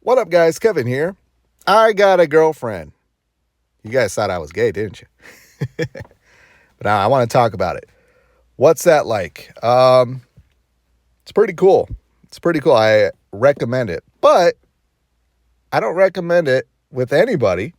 What up, guys? Kevin here. I got a girlfriend. You guys thought I was gay, didn't you? But now I want to talk about it. What's that like? It's pretty cool. It's pretty cool. I recommend it, but I don't recommend it with anybody.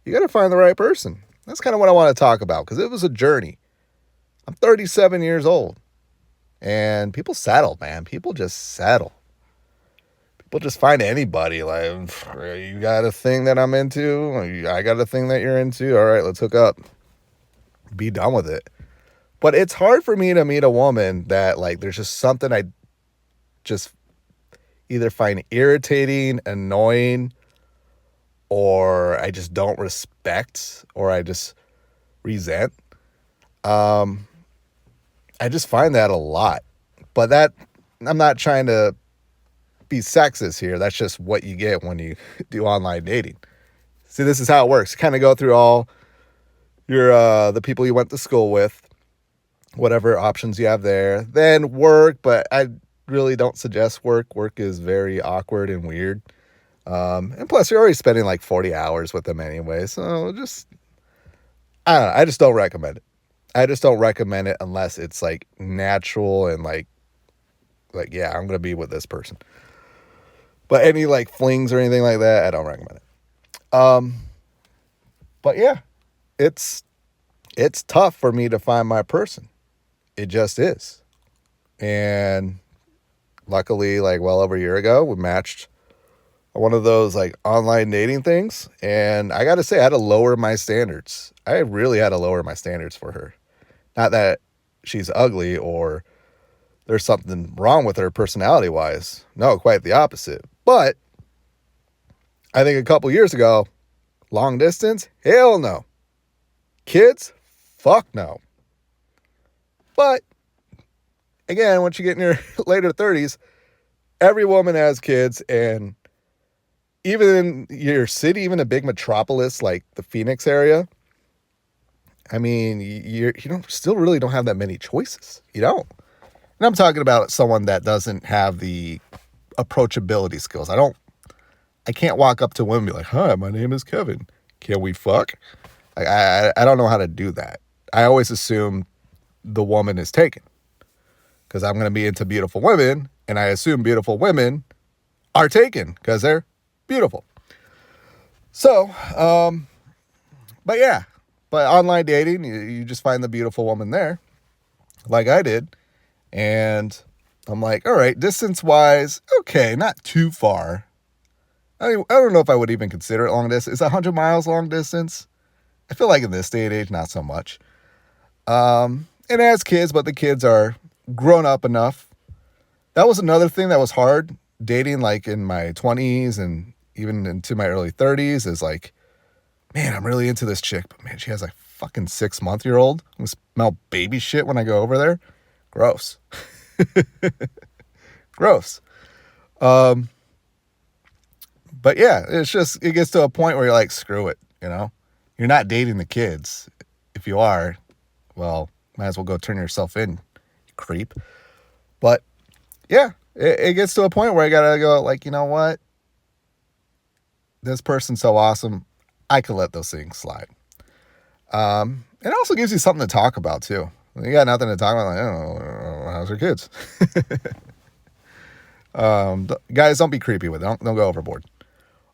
You got to find the right person. That's kind of what I want to talk about because it was a journey. I'm 37 years old, and people settle, man. People just settle. People just find anybody. Like, you got a thing that I'm into. I got a thing that you're into. All right, let's hook up. Be done with it. But it's hard for me to meet a woman that, like, there's just something I just either find irritating, annoying, or I just don't respect, or I just resent. Um, I just find that a lot. But that, I'm not trying to be sexist here. That's just what you get when you do online dating. See, this is how it works. You kind of go through all your the people you went to school with, whatever options you have there. Then work, but I really don't suggest work. Work is very awkward and weird. And plus, you're already spending like 40 hours with them anyway. So just, I don't know. I just don't recommend it. I just don't recommend it unless it's like natural and like yeah, I'm gonna be with this person. But any like flings or anything like that, I don't recommend it. But yeah, it's it's tough for me to find my person. It just is. And luckily, like well over a year ago, we matched on one of those like online dating things. And I got to say, I had to lower my standards. I really had to lower my standards for her. Not that she's ugly or there's something wrong with her personality wise. No, quite the opposite. But I think a couple years ago, long distance, hell no. Kids, fuck no. But again, once you get in your later 30s, every woman has kids. And even in your city, even a big metropolis like the Phoenix area, I mean, you don't still really don't have that many choices. You don't. And I'm talking about someone that doesn't have the approachability skills. I can't walk up to women and be like, "Hi, my name is Kevin. Can we fuck?" Like, I don't know how to do that. I always assume the woman is taken because I'm going to be into beautiful women, and I assume beautiful women are taken because they're beautiful. So, but yeah, but online dating, you just find the beautiful woman there, like I did, and I'm like, all right, distance wise, okay, not too far. I mean, I don't know if I would even consider it long distance. Is 100 miles long distance? I feel like in this day and age, not so much. And as kids, but the kids are grown up enough. That was another thing that was hard dating, like in my 20s and even into my early 30s, is like, man, I'm really into this chick, but man, she has a fucking 6-month-old. I smell baby shit when I go over there. Gross. Gross. But yeah, it gets to a point where you're like, screw it, you know? You're not dating the kids. If you are, well, might as well go turn yourself in, you creep. But yeah, it gets to a point where I gotta go, like, you know what? This person's so awesome, I could let those things slide. It also gives you something to talk about too. You got nothing to talk about, like, oh, how's your kids? Guys, don't be creepy with it. Don't go overboard.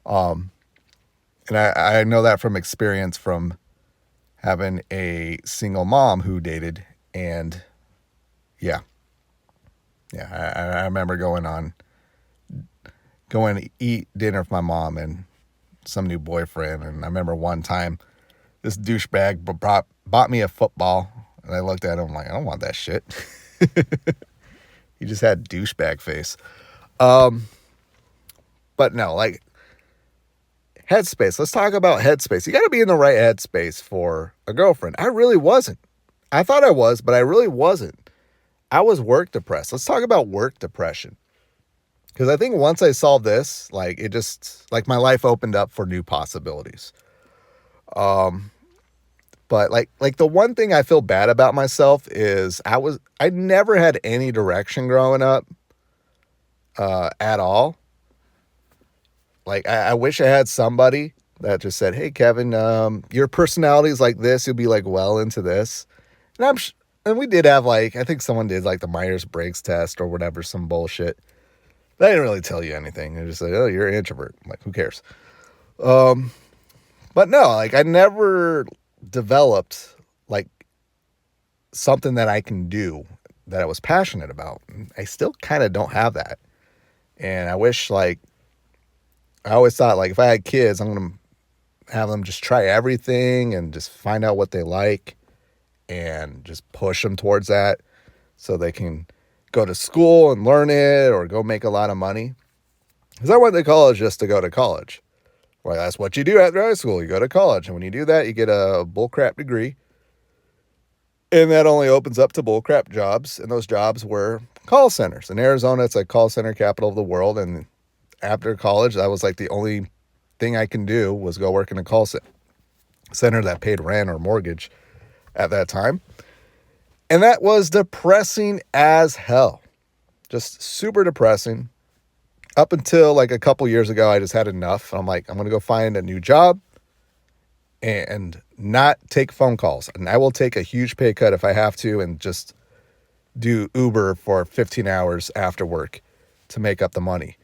And I know that from experience from having a single mom who dated, and yeah, I remember going to eat dinner with my mom and some new boyfriend, and I remember one time this douchebag bought me a football, and I looked at him like, I don't want that shit. He just had douchebag face. But no, like, headspace. Let's talk about headspace. You got to be in the right headspace for a girlfriend. I really wasn't. I thought I was, but I really wasn't. I was work depressed. Let's talk about work depression. Because I think once I solved this, like, it just, like, my life opened up for new possibilities. But like the one thing I feel bad about myself is I never had any direction growing up, at all. Like, I wish I had somebody that just said, "Hey, Kevin, your personality is like this. You'll be like well into this." And and we did have like, I think someone did like the Myers-Briggs test or whatever, some bullshit. They didn't really tell you anything. They just said, "Oh, you're an introvert." I'm like, who cares? But no, like I never developed like something that I can do that I was passionate about. I still kind of don't have that. And I wish, like, I always thought, like, if I had kids, I'm going to have them just try everything and just find out what they like and just push them towards that so they can go to school and learn it or go make a lot of money. Because I went to college just to go to college. Well, that's what you do after high school. You go to college. And when you do that, you get a bullcrap degree. And that only opens up to bullcrap jobs. And those jobs were call centers. In Arizona, it's like call center capital of the world. And after college, that was like the only thing I can do was go work in a call center that paid rent or mortgage at that time. And that was depressing as hell. Just super depressing. Up until like a couple years ago, I just had enough. I'm like, I'm going to go find a new job and not take phone calls. And I will take a huge pay cut if I have to and just do Uber for 15 hours after work to make up the money.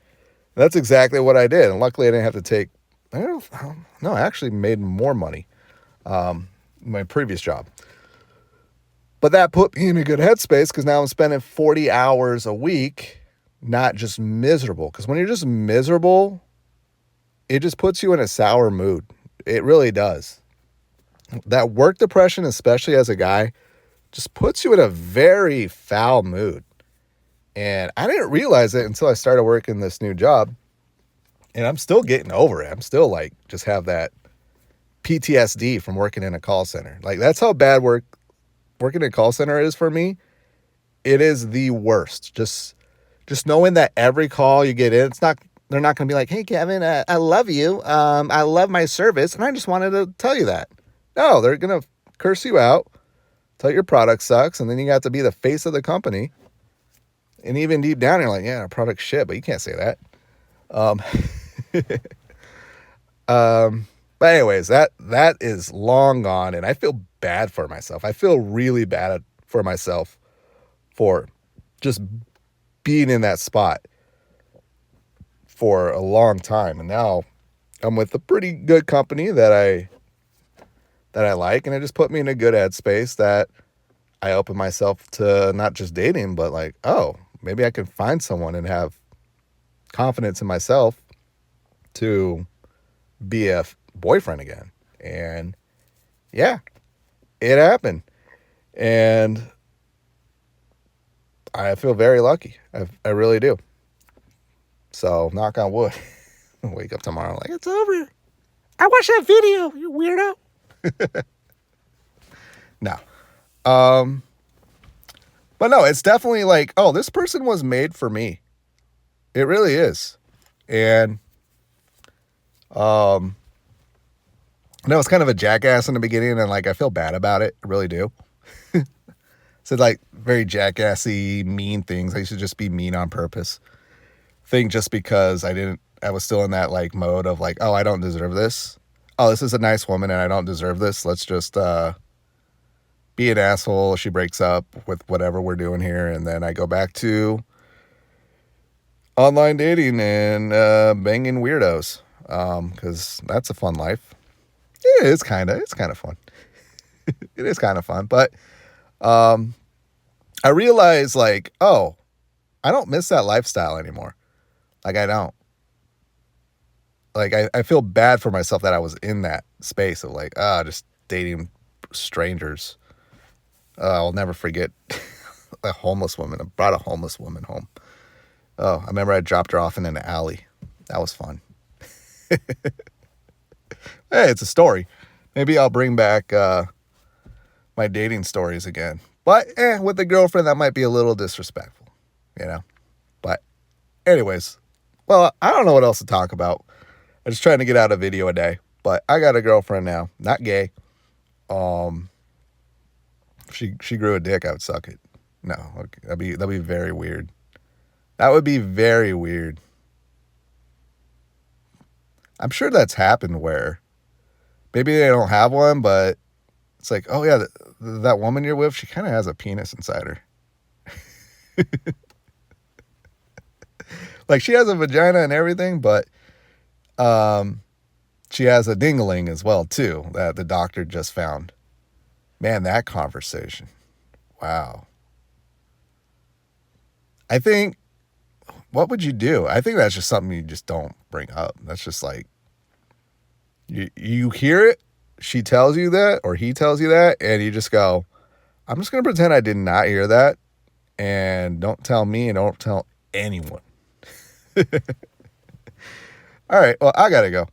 And that's exactly what I did. And luckily I didn't have to take, I actually made more money in my previous job. But that put me in a good headspace because now I'm spending 40 hours a week, not just miserable. Because when you're just miserable, it just puts you in a sour mood. It really does. That work depression, especially as a guy, just puts you in a very foul mood. And I didn't realize it until I started working this new job. And I'm still getting over it. I'm still like, just have that PTSD from working in a call center. Like, that's how bad working in a call center is for me. It is the worst. Just knowing that every call you get in, they're not going to be like, "Hey, Kevin, I love you. I love my service. And I just wanted to tell you that." No, they're going to curse you out, tell your product sucks. And then you got to be the face of the company. And even deep down, you're like, "Yeah, our product's shit," but you can't say that. But anyways, that is long gone. And I feel bad for myself. I feel really bad for myself for just being in that spot for a long time. And now I'm with a pretty good company that I like, and it just put me in a good headspace that I open myself to not just dating, but like, oh, maybe I can find someone and have confidence in myself to be a boyfriend again. And yeah, it happened. And I feel very lucky. I really do. So, knock on wood. Wake up tomorrow like, "It's over. I watched that video, you weirdo." No. But no, it's definitely like, oh, this person was made for me. It really is. And I know it's kind of a jackass in the beginning, and like I feel bad about it. I really do. So like very jackassy, mean things. I used to just be mean on purpose. Think just because I was still in that like mode of like, oh, I don't deserve this. Oh, this is a nice woman and I don't deserve this. Let's just be an asshole. She breaks up with whatever we're doing here. And then I go back to online dating and banging weirdos. Because that's a fun life. Yeah, it's kind of fun. It is kind of fun. But I realized like, oh, I don't miss that lifestyle anymore. Like I don't. Like I feel bad for myself that I was in that space of like, just dating strangers. I'll never forget a homeless woman. I brought a homeless woman home. Oh, I remember I dropped her off in an alley. That was fun. Hey, it's a story. Maybe I'll bring back my dating stories again. But with a girlfriend, that might be a little disrespectful, you know? But anyways, well, I don't know what else to talk about. I'm just trying to get out a video a day. But I got a girlfriend now. Not gay. She grew a dick, I would suck it. No, okay, that'd be very weird. That would be very weird. I'm sure that's happened where maybe they don't have one, but it's like, oh yeah, that woman you're with, she kind of has a penis inside her. Like she has a vagina and everything, but she has a dingling as well too that the doctor just found. Man, that conversation. Wow. I think, what would you do? I think that's just something you just don't bring up. That's just like, you hear it, she tells you that, or he tells you that, and you just go, I'm just going to pretend I did not hear that, and don't tell me and don't tell anyone. All right, well, I got to go.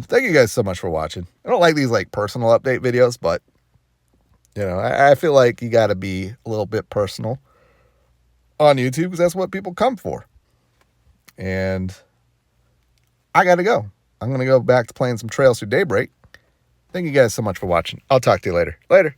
Thank you guys so much for watching. I don't like these like personal update videos, but you know, I feel like you got to be a little bit personal on YouTube because that's what people come for. And I got to go. I'm going to go back to playing some Trails Through Daybreak. Thank you guys so much for watching. I'll talk to you later. Later.